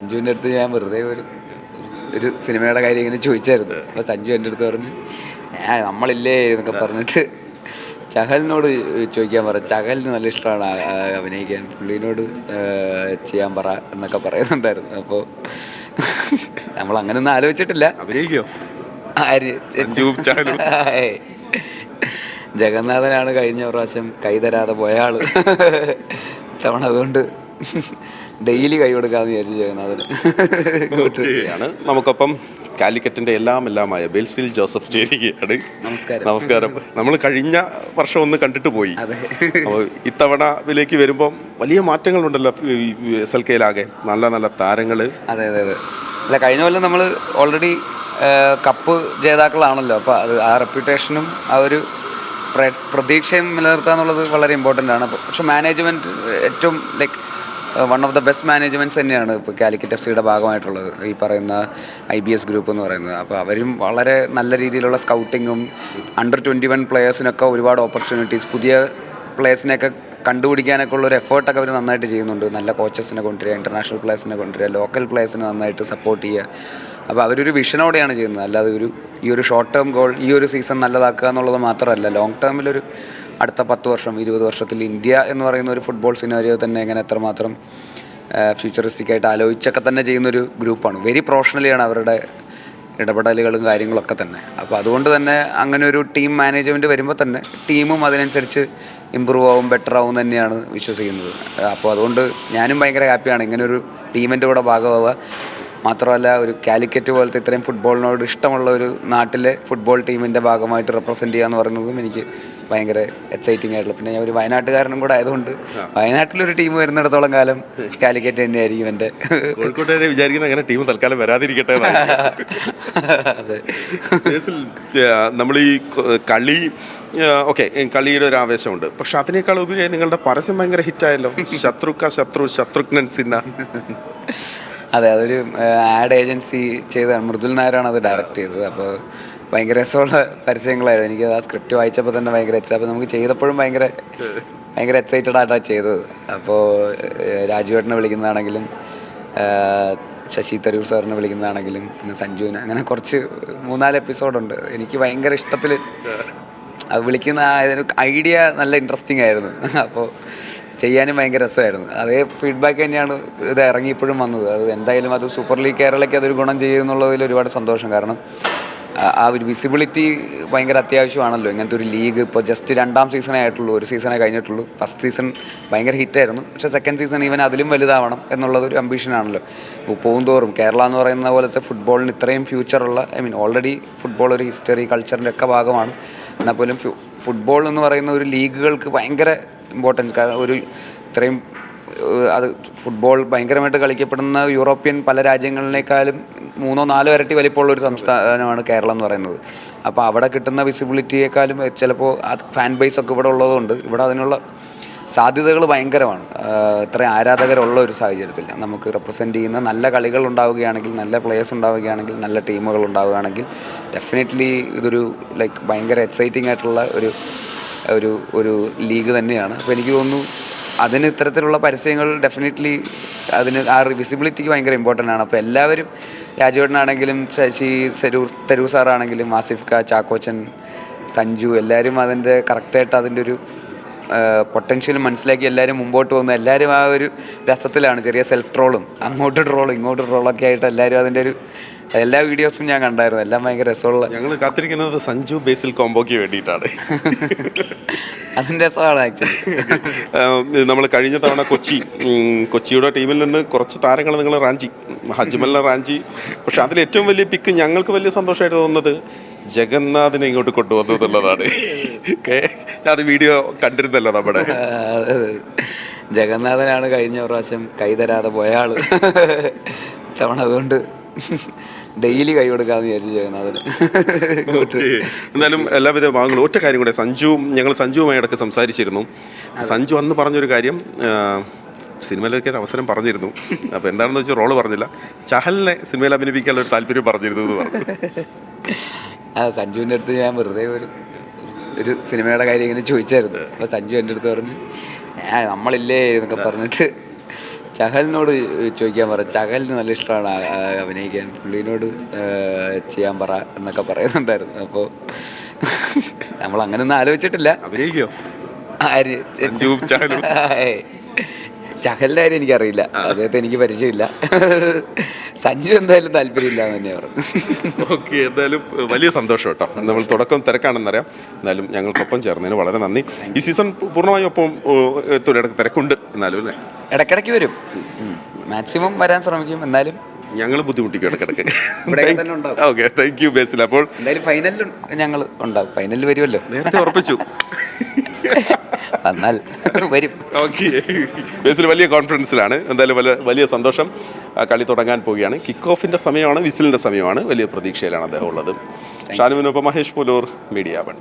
സഞ്ജുവിൻ്റെ അടുത്ത് ഞാൻ വെറുതെ ഒരു സിനിമയുടെ കാര്യം ഇങ്ങനെ ചോദിച്ചായിരുന്നു. അപ്പോൾ സഞ്ജു എൻ്റെ അടുത്ത് പറഞ്ഞു നമ്മളില്ലേ എന്നൊക്കെ പറഞ്ഞിട്ട് ചഹലിനോട് ചോദിക്കാൻ പറ. ചഹലിന് നല്ല ഇഷ്ടമാണ് അഭിനയിക്കാൻ, പുള്ളീനോട് ചെയ്യാൻ പറ എന്നൊക്കെ പറയുന്നുണ്ടായിരുന്നു. അപ്പോൾ നമ്മൾ അങ്ങനെ ഒന്നും ആലോചിച്ചിട്ടില്ല. അഭിനയിക്കോ? ആര്? ജഗന്നാഥനാണ് കഴിഞ്ഞ പ്രാവശ്യം കൈതരാതെ പോയ ആള്. തവണ അതുകൊണ്ട് ഡെയിലി കൈ കൊടുക്കാമെന്ന് വിചാരിച്ചു ജഗന്നാഥന്. നമുക്കൊപ്പം കാലിക്കറ്റിന്റെ എല്ലാമായ ബെൽസിൽ ജോസഫ് ചേരുകയാണ്. നമസ്കാരം. നമ്മൾ കഴിഞ്ഞ വർഷം ഒന്ന് കണ്ടിട്ട് പോയി. അപ്പോൾ ഇത്തവണ ഇതിലേക്ക് വരുമ്പം വലിയ മാറ്റങ്ങളുണ്ടല്ലോ SLKയിലാകെ, നല്ല താരങ്ങൾ. അതെ. അല്ല, കഴിഞ്ഞ കൊല്ലം നമ്മൾ ഓൾറെഡി കപ്പ് ജേതാക്കളാണല്ലോ. അപ്പോൾ അത് ആ റെപ്യൂട്ടേഷനും ആ ഒരു പ്രതീക്ഷയും നിലനിർത്തുക എന്നുള്ളത് വളരെ ഇമ്പോർട്ടൻ്റ് ആണ്. പക്ഷെ മാനേജ്മെൻറ്റ് ഏറ്റവും one of the best management's തന്നെയാണ് ഇപ്പോൾ കാലിക്കറ്റ് FC ഭാഗമായിട്ടുള്ളത്, ഈ പറയുന്ന IBS ഗ്രൂപ്പ് എന്ന് പറയുന്നത്. അപ്പോൾ അവരും വളരെ നല്ല രീതിയിലുള്ള സ്കൗട്ടിങ്ങും അണ്ടർ 21 പ്ലെയേഴ്സിനൊക്കെ ഒരുപാട് ഓപ്പർച്യൂണിറ്റീസ്, പുതിയ പ്ലേയേഴ്സിനെയൊക്കെ കണ്ടുപിടിക്കാനൊക്കെ ഉള്ളൊരു എഫേർട്ടൊക്കെ അവർ നന്നായിട്ട് ചെയ്യുന്നുണ്ട്. നല്ല കോച്ചസിനെ കൊണ്ടുവരിക, ഇൻ്റർനാഷണൽ പ്ലേയേഴ്സിനെ കൊണ്ടുവരിക, ലോക്കൽ പ്ലേയേഴ്സിനെ നന്നായിട്ട് സപ്പോർട്ട് ചെയ്യുക. അപ്പോൾ അവരൊരു വിഷനോടെയാണ് ചെയ്യുന്നത്. അല്ലാതെ ഈ ഒരു ഷോർട്ട് ടേം ഗോൾ ഈ ഒരു സീസൺ നല്ലതാക്കുക എന്നുള്ളത് മാത്രമല്ല, ലോങ് ടേമിലൊരു അടുത്ത 10 വർഷം 20 വർഷത്തിൽ ഇന്ത്യ എന്ന് പറയുന്ന ഒരു ഫുട്ബോൾ സിനാരിയോ തന്നെ എങ്ങനെ എത്രമാത്രം ഫ്യൂച്ചറിസ്റ്റിക്കായിട്ട് ആലോചിച്ചൊക്കെ തന്നെ ചെയ്യുന്നൊരു ഗ്രൂപ്പാണ്. വെരി പ്രൊഫഷണലിയാണ് അവരുടെ ഇടപെടലുകളും കാര്യങ്ങളൊക്കെ തന്നെ. അപ്പോൾ അതുകൊണ്ട് തന്നെ അങ്ങനെ ഒരു ടീം മാനേജ്മെൻറ്റ് വരുമ്പോൾ തന്നെ ടീമും അതിനനുസരിച്ച് ഇമ്പ്രൂവ് ആവും, ബെറ്റർ ആവും തന്നെയാണ് വിശ്വസിക്കുന്നത്. അപ്പോൾ അതുകൊണ്ട് ഞാനും ഭയങ്കര ഹാപ്പിയാണ് ഇങ്ങനൊരു ടീമിൻ്റെ കൂടെ ഭാഗമാവുക. മാത്രമല്ല, ഒരു കാലിക്കറ്റ് പോലത്തെ ഇത്രയും ഫുട്ബോളിനോട് ഇഷ്ടമുള്ള ഒരു നാട്ടിലെ ഫുട്ബോൾ ടീമിൻ്റെ ഭാഗമായിട്ട് റെപ്രസെൻറ്റ് ചെയ്യുക എന്ന് പറയുന്നതും എനിക്ക് ഭയങ്കര എക്സൈറ്റിംഗ് ആയിട്ടുള്ള. പിന്നെ ഞാൻ ഒരു വയനാട്ടുകാരനും കൂടെ ആയതുകൊണ്ട് വയനാട്ടിലൊരു ടീം വരുന്നിടത്തോളം കാലം കാലിക്കറ്റ് തന്നെയായിരിക്കും എൻ്റെ. കോഴിക്കോട്ടുകാരെ വിചാരിക്കുന്ന അങ്ങനെ ടീം തൽക്കാലം വരാതിരിക്കട്ടെ. അതെ, നമ്മൾ ഈ കളി കളിയുടെ ഒരു ആവേശമുണ്ട്. പക്ഷെ അതിനേക്കാൾ ഉപരി നിങ്ങളുടെ പരസ്യം ഭയങ്കര ഹിറ്റായല്ലോ. ശത്രുഘ്നൻ സിൻഹ. അതെ, അതൊരു ആഡ് ഏജൻസി ചെയ്തതാണ്. മൃദുൽ നായരാണ് അത് ഡയറക്റ്റ് ചെയ്തത്. അപ്പോൾ ഭയങ്കര രസമുള്ള പരസ്യങ്ങളായിരുന്നു. എനിക്ക് ആ സ്ക്രിപ്റ്റ് വായിച്ചപ്പോൾ തന്നെ ഭയങ്കര അപ്പോൾ നമുക്ക് ചെയ്തപ്പോഴും ഭയങ്കര എക്സൈറ്റഡ് ആയിട്ടാണ് ചെയ്തത്. അപ്പോൾ രാജുവേട്ടനെ വിളിക്കുന്നതാണെങ്കിലും ശശി തരൂർ സാറിനെ വിളിക്കുന്നതാണെങ്കിലും പിന്നെ സഞ്ജുവിനെ, അങ്ങനെ കുറച്ച് 3-4 എപ്പിസോഡുണ്ട്. എനിക്ക് ഭയങ്കര ഇഷ്ടത്തിൽ അത് വിളിക്കുന്ന ഐഡിയ നല്ല ഇൻട്രസ്റ്റിംഗ് ആയിരുന്നു. അപ്പോൾ ചെയ്യാനും ഭയങ്കര രസമായിരുന്നു. അതേ ഫീഡ്ബാക്ക് തന്നെയാണ് ഇത് ഇറങ്ങിയപ്പോഴും വന്നത്. അത് എന്തായാലും അത് സൂപ്പർ ലീഗ് കേരളയ്ക്ക് അതൊരു ഗുണം ചെയ്യുമെന്നുള്ളതിൽ ഒരുപാട് സന്തോഷം. കാരണം ആ ഒരു വിസിബിലിറ്റി ഭയങ്കര അത്യാവശ്യമാണല്ലോ. ഇങ്ങനത്തെ ഒരു ലീഗ് ഇപ്പോൾ ജസ്റ്റ് 2ാം സീസണേ ആയിട്ടുള്ളൂ, ഒരു സീസണേ കഴിഞ്ഞിട്ടുള്ളൂ. ഫസ്റ്റ് സീസൺ ഭയങ്കര ഹിറ്റായിരുന്നു. പക്ഷേ സെക്കൻഡ് സീസൺ ഈവൻ അതിലും വലുതാവണം എന്നുള്ളതൊരു അംബിഷനാണല്ലോ. പോകുന്തോറും കേരള എന്ന് പറയുന്ന പോലത്തെ ഫുട്ബോളിന് ഇത്രയും ഫ്യൂച്ചറുള്ള, ഓൾറെഡി ഫുട്ബോൾ ഒരു ഹിസ്റ്ററി കൾച്ചറിൻ്റെ ഒക്കെ ഭാഗമാണ്. എന്നാൽ പോലും ഫുട്ബോൾ എന്ന് പറയുന്ന ഒരു ലീഗുകൾക്ക് ഭയങ്കര ഇമ്പോർട്ടൻസ്. കാരണം ഒരു ഇത്രയും അത് ഫുട്ബോൾ ഭയങ്കരമായിട്ട് കളിക്കപ്പെടുന്ന യൂറോപ്യൻ പല രാജ്യങ്ങളിനേക്കാളും 3-4 ഇരട്ടി വലിപ്പമുള്ളൊരു സംസ്ഥാനമാണ് കേരളം എന്ന് പറയുന്നത്. അപ്പോൾ അവിടെ കിട്ടുന്ന വിസിബിലിറ്റിയേക്കാളും ചിലപ്പോൾ ഫാൻ ബേസ് ഒക്കെ ഇവിടെ ഉള്ളതുകൊണ്ട് ഇവിടെ അതിനുള്ള സാധ്യതകൾ ഭയങ്കരമാണ്. ഇത്രയും ആരാധകരുള്ള ഒരു സാഹചര്യത്തിൽ നമുക്ക് റെപ്രസെൻറ്റ് ചെയ്യുന്ന നല്ല കളികൾ ഉണ്ടാവുകയാണെങ്കിൽ, നല്ല പ്ലേയേഴ്സ് ഉണ്ടാവുകയാണെങ്കിൽ, നല്ല ടീമുകൾ ഉണ്ടാവുകയാണെങ്കിൽ ഡെഫിനറ്റ്ലി ഇതൊരു ഭയങ്കര എക്സൈറ്റിംഗ് ആയിട്ടുള്ള ഒരു ലീഗ് തന്നെയാണ്. അപ്പോൾ എനിക്ക് തോന്നുന്നു അതിന് ഇത്തരത്തിലുള്ള പരസ്യങ്ങൾ ഡെഫിനറ്റ്ലി അതിന് ആ വിസിബിലിറ്റിക്ക് ഭയങ്കര ഇമ്പോർട്ടൻ്റ് ആണ്. അപ്പോൾ എല്ലാവരും, രാജുവേട്ടനാണെങ്കിലും ശശി തരൂർ സാറാണെങ്കിലും ആസിഫ് ക, ചാക്കോച്ചൻ, സഞ്ജു, എല്ലാവരും അതിൻ്റെ കറക്റ്റായിട്ട് അതിൻ്റെ ഒരു പൊട്ടൻഷ്യൽ മനസ്സിലാക്കി എല്ലാവരും മുമ്പോട്ട് പോകുന്നു. എല്ലാവരും ആ ഒരു രസത്തിലാണ്. ചെറിയ സെൽഫ് ട്രോളും അങ്ങോട്ട് ട്രോളും ഇങ്ങോട്ട് ട്രോളൊക്കെ ആയിട്ട് എല്ലാവരും അതിൻ്റെ ഒരു എല്ലാ വീഡിയോസും ഞാൻ കണ്ടായിരുന്നു. എല്ലാം ഭയങ്കര രസമുള്ള. ഞങ്ങൾ കാത്തിരിക്കുന്നത് സഞ്ജു ബേസിൽ കോംബോയ്ക്ക് വേണ്ടിയിട്ടാണ്. അതിൻ്റെ രസമാണ് ആക്ച്വലി. നമ്മൾ കഴിഞ്ഞ തവണ കൊച്ചിയുടെ ടീമിൽ നിന്ന് കുറച്ച് താരങ്ങൾ നിങ്ങൾ റാഞ്ചി, അജ്മലിനെ റാഞ്ചി. പക്ഷെ അതിൽ ഏറ്റവും വലിയ പിക്ക് ഞങ്ങൾക്ക് വലിയ സന്തോഷമായിട്ട് തോന്നുന്നത് ജഗന്നാഥിനെ ഇങ്ങോട്ട് കൊണ്ടുവന്നു എന്നുള്ളതാണ്. അത് വീഡിയോ കണ്ടിരുന്നല്ലോ നമ്മുടെ. ജഗന്നാഥനാണ് കഴിഞ്ഞ പ്രാവശ്യം കൈതരാതെ പോയ ആള്. തവണ അതുകൊണ്ട് ഡെയിലി കൈ കൊടുക്കാമെന്ന് വിചാരിച്ചു ജഗന്നാഥന്. എന്നാലും എല്ലാവിധ ഭാഗങ്ങളും. ഒറ്റ കാര്യം കൂടെ, ഞങ്ങൾ സഞ്ജുവുമായി ഇടയ്ക്ക് സംസാരിച്ചിരുന്നു. സഞ്ജു അന്ന് പറഞ്ഞൊരു കാര്യം, സിനിമയിലൊക്കെ ഒരു അവസരം പറഞ്ഞിരുന്നു. അപ്പോൾ എന്താണെന്ന് വെച്ചാൽ റോള് പറഞ്ഞില്ല, ചഹലിനെ സിനിമയിൽ അഭിനയിപ്പിക്കാനുള്ള ഒരു താല്പര്യം പറഞ്ഞിരുന്നു എന്ന് പറഞ്ഞു. സഞ്ജുവിൻ്റെ അടുത്ത് ഞാൻ വെറുതെ ഒരു സിനിമയുടെ കാര്യം ഇങ്ങനെ ചോദിച്ചായിരുന്നു. അപ്പോൾ സഞ്ജു എൻ്റെ അടുത്ത് പറഞ്ഞു നമ്മളില്ലേ എന്നൊക്കെ പറഞ്ഞിട്ട് ചഹലിനോട് ചോദിക്കാൻ പറ, ചഹലിന് നല്ല ഇഷ്ടമാണ് അഭിനയിക്കാൻ, പുള്ളീനോട് ചെയ്യാൻ പറ എന്നൊക്കെ പറയുന്നുണ്ടായിരുന്നു. അപ്പോൾ നമ്മൾ അങ്ങനെയൊന്നും ആലോചിച്ചിട്ടില്ല. അഭിനയിക്കോ ആര്? ചഹലിൻ്റെ കാര്യം എനിക്കറിയില്ല, അദ്ദേഹത്തെ എനിക്ക് പരിചയമില്ല. സഞ്ജു എന്തായാലും താല്പര്യമില്ല എന്ന് തന്നെ പറഞ്ഞു. ഓക്കെ, എന്തായാലും വലിയ സന്തോഷം കേട്ടോ. നമ്മൾ തുടക്കം തിരക്കാണെന്നറിയാം, എന്നാലും ഞങ്ങൾക്കൊപ്പം ചേർന്നതിന് വളരെ നന്ദി. ഈ സീസൺ പൂർണ്ണമായും ഒപ്പം ഇടയ്ക്ക് തിരക്കുണ്ട് എന്നാലും അല്ലേ? ഇടയ്ക്കിടയ്ക്ക് വരും, മാക്സിമം വരാൻ ശ്രമിക്കും. എന്നാലും ഞങ്ങൾ ബുദ്ധിമുട്ടിക്കും ഇടയ്ക്കിടയ്ക്ക്. തന്നെ ഉണ്ടാവും. ഓക്കെ, താങ്ക് യു ബേസിൽ. അപ്പോൾ എന്തായാലും ഫൈനലിൽ ഞങ്ങൾ ഉണ്ടാവും, ഫൈനലിൽ വരുമല്ലോ, നേരത്തെ ഉറപ്പിച്ചു. വന്നാൽ വരും. ഓക്കെ, ബേസിൽ വലിയ കോൺഫിഡൻസിലാണ്. എന്തായാലും വലിയ സന്തോഷം. കളി തുടങ്ങാൻ പോവുകയാണ്. കിക്ക് ഓഫിൻ്റെ സമയമാണ്, വിസിലിൻ്റെ സമയമാണ്. വലിയ പ്രതീക്ഷയിലാണ് അദ്ദേഹം ഉള്ളത്. ഷാനുവിനൊപ്പം മഹേഷ് പുലൂർ, മീഡിയ 1.